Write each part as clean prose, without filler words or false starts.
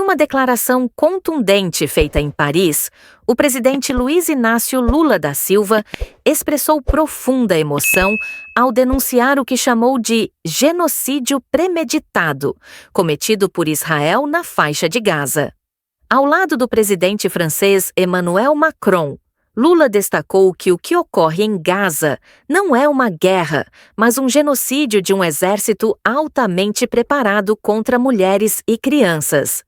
uma declaração contundente feita em Paris, o presidente Luiz Inácio Lula da Silva expressou profunda emoção ao denunciar o que chamou de genocídio premeditado, cometido por Israel na faixa de Gaza. Ao lado do presidente francês Emmanuel Macron, Lula destacou que o que ocorre em Gaza não é uma guerra, mas um genocídio de um exército altamente preparado contra mulheres e crianças.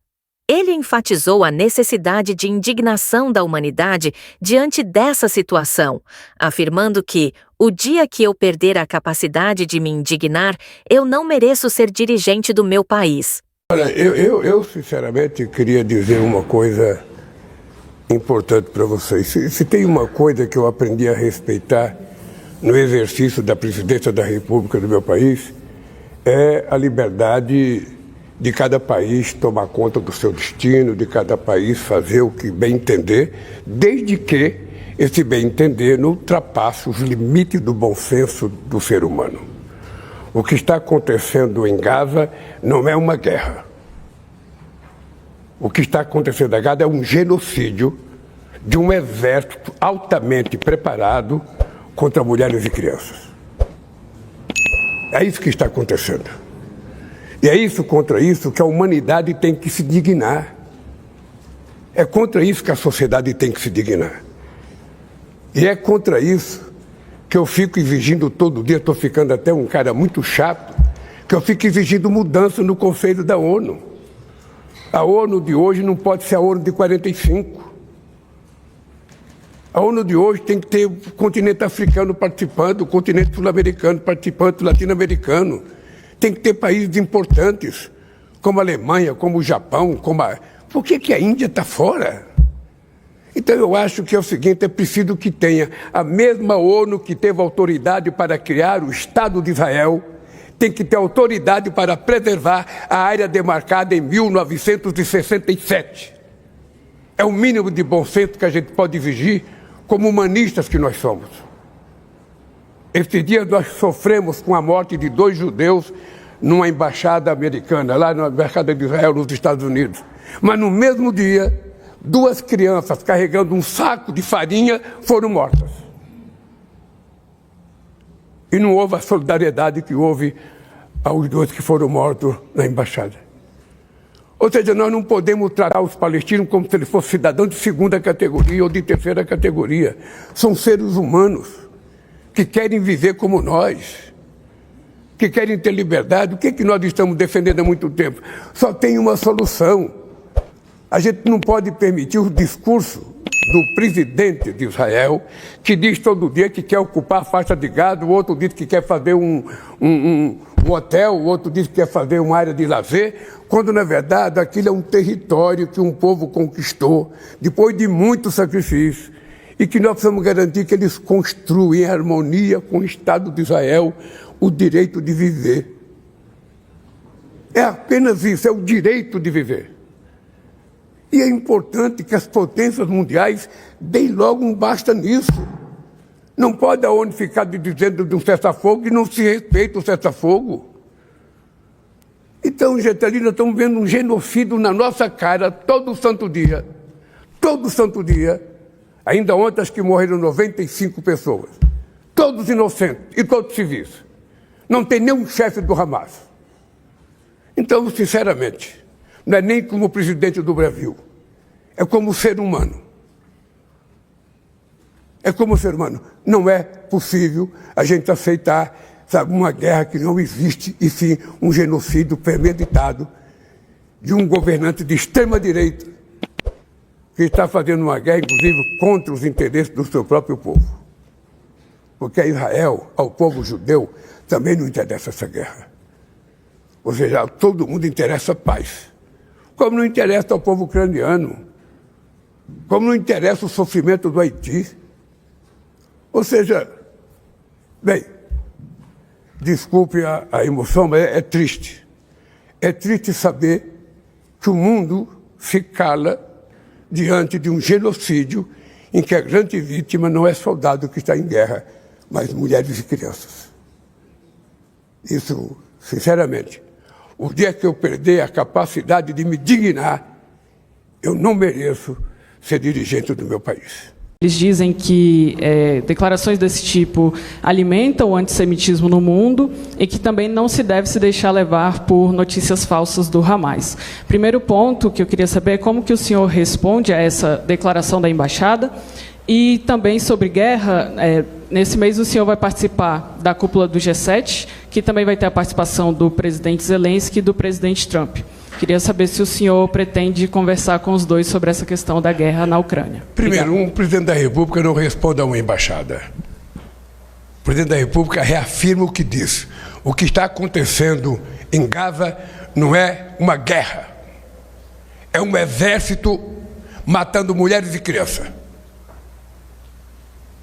Ele enfatizou a necessidade de indignação da humanidade diante dessa situação, afirmando que, o dia que eu perder a capacidade de me indignar, eu não mereço ser dirigente do meu país. Olha, eu sinceramente queria dizer uma coisa importante para vocês. Se tem uma coisa que eu aprendi a respeitar no exercício da presidência da República do meu país, é a liberdade de cada país tomar conta do seu destino, de cada país fazer o que bem entender, desde que esse bem entender não ultrapasse os limites do bom senso do ser humano. O que está acontecendo em Gaza não é uma guerra. O que está acontecendo em Gaza é um genocídio de um exército altamente preparado contra mulheres e crianças. É isso que está acontecendo. E é isso, contra isso, que a humanidade tem que se dignar. É contra isso que a sociedade tem que se dignar. E é contra isso que eu fico exigindo todo dia, estou ficando até um cara muito chato, que eu fico exigindo mudança no Conselho da ONU. A ONU de hoje não pode ser a ONU de 45. A ONU de hoje tem que ter o continente africano participando, o continente sul-americano participando, o latino-americano. Tem que ter países importantes, como a Alemanha, como o Japão, Por que a Índia está fora? Então eu acho que é o seguinte, é preciso que tenha a mesma ONU que teve autoridade para criar o Estado de Israel, tem que ter autoridade para preservar a área demarcada em 1967. É o mínimo de bom senso que a gente pode exigir como humanistas que nós somos. Este dia nós sofremos com a morte de 2 judeus numa embaixada americana, lá na embaixada de Israel nos Estados Unidos. Mas no mesmo dia, 2 crianças carregando um saco de farinha foram mortas. E não houve a solidariedade que houve aos 2 que foram mortos na embaixada. Ou seja, nós não podemos tratar os palestinos como se eles fossem cidadãos de 2ª categoria ou de 3ª categoria. São seres humanos que querem viver como nós, que querem ter liberdade. O que nós estamos defendendo há muito tempo? Só tem uma solução. A gente não pode permitir o discurso do presidente de Israel, que diz todo dia que quer ocupar a faixa de Gaza, o outro diz que quer fazer um hotel, o outro diz que quer fazer uma área de lazer, quando, na verdade, aquilo é um território que um povo conquistou, depois de muito sacrifício, e que nós precisamos garantir que eles construem em harmonia com o Estado de Israel o direito de viver. É apenas isso, é o direito de viver. E é importante que as potências mundiais deem logo um basta nisso. Não pode a ONU ficar dizendo de um cessar-fogo e não se respeita o cessar-fogo. Então, gente, ali nós estamos vendo um genocídio na nossa cara todo santo dia. Todo santo dia. Ainda ontem acho que morreram 95 pessoas. Todos inocentes e todos civis. Não tem nenhum chefe do Hamas. Então, sinceramente, não é nem como presidente do Brasil. É como ser humano. É como ser humano. Não é possível a gente aceitar, sabe, uma guerra que não existe, e sim um genocídio premeditado de um governante de extrema-direita que está fazendo uma guerra, inclusive, contra os interesses do seu próprio povo. Porque a Israel, ao povo judeu, também não interessa essa guerra. Ou seja, a todo mundo interessa a paz. Como não interessa ao povo ucraniano, como não interessa o sofrimento do Haiti. Ou seja, bem, desculpe a emoção, mas é triste. É triste saber que o mundo se cala diante de um genocídio em que a grande vítima não é soldado que está em guerra, mas mulheres e crianças. Isso, sinceramente, o dia que eu perder a capacidade de me dignar, Eu não mereço ser dirigente do meu país. Eles dizem que declarações desse tipo alimentam o antissemitismo no mundo e que também não se deve se deixar levar por notícias falsas do Hamas. Primeiro ponto que eu queria saber é como que o senhor responde a essa declaração da embaixada e também sobre guerra. Nesse mês o senhor vai participar da cúpula do G7, que também vai ter a participação do presidente Zelensky e do presidente Trump. Queria saber se o senhor pretende conversar com os dois sobre essa questão da guerra na Ucrânia. Primeiro, um presidente da República não responde a uma embaixada. O presidente da República reafirma o que diz. O que está acontecendo em Gaza não é uma guerra. É um exército matando mulheres e crianças.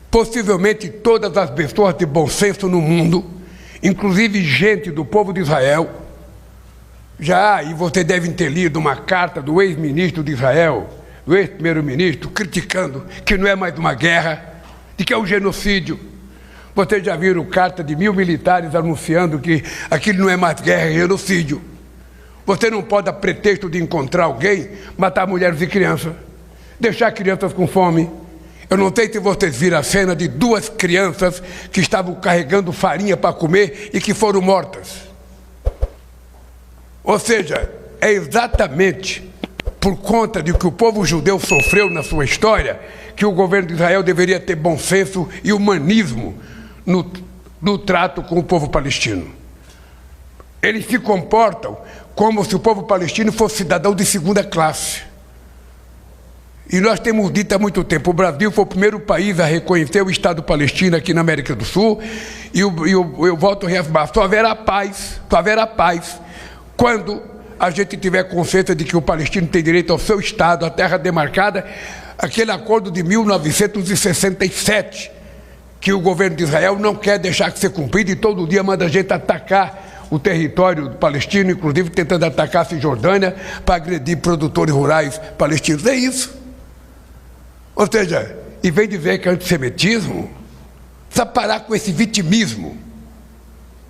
Possivelmente todas as pessoas de bom senso no mundo, inclusive gente do povo de Israel, e você deve ter lido uma carta do ex-ministro de Israel, do ex-primeiro-ministro, criticando que não é mais uma guerra, de que é um genocídio. Vocês já viram carta de 1000 militares anunciando que aquilo não é mais guerra, é genocídio. Você não pode, a pretexto de encontrar alguém, matar mulheres e crianças, deixar crianças com fome. Eu não sei se vocês viram a cena de 2 crianças que estavam carregando farinha para comer e que foram mortas. Ou seja, é exatamente por conta de que o povo judeu sofreu na sua história que o governo de Israel deveria ter bom senso e humanismo no trato com o povo palestino. Eles se comportam como se o povo palestino fosse cidadão de segunda classe. E nós temos dito há muito tempo, o Brasil foi o primeiro país a reconhecer o Estado palestino aqui na América do Sul, e eu volto a reafirmar, só haverá paz quando a gente tiver consciência de que o palestino tem direito ao seu Estado, à terra demarcada, aquele acordo de 1967, que o governo de Israel não quer deixar que ser cumprido e todo dia manda a gente atacar o território palestino, inclusive tentando atacar a Cisjordânia para agredir produtores rurais palestinos. É isso. Ou seja, em vez de ver que é antissemitismo, precisa parar com esse vitimismo.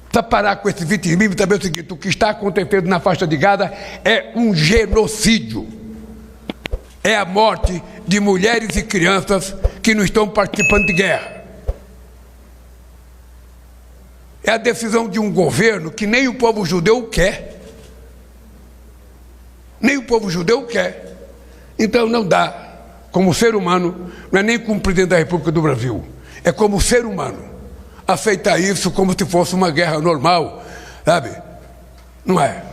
Precisa parar com esse vitimismo e saber o seguinte: o que está acontecendo na faixa de Gaza é um genocídio. É a morte de mulheres e crianças que não estão participando de guerra. É a decisão de um governo que nem o povo judeu quer. Nem o povo judeu quer. Então não dá, como ser humano, não é nem como presidente da República do Brasil, é como ser humano, aceitar isso como se fosse uma guerra normal, sabe? Não é.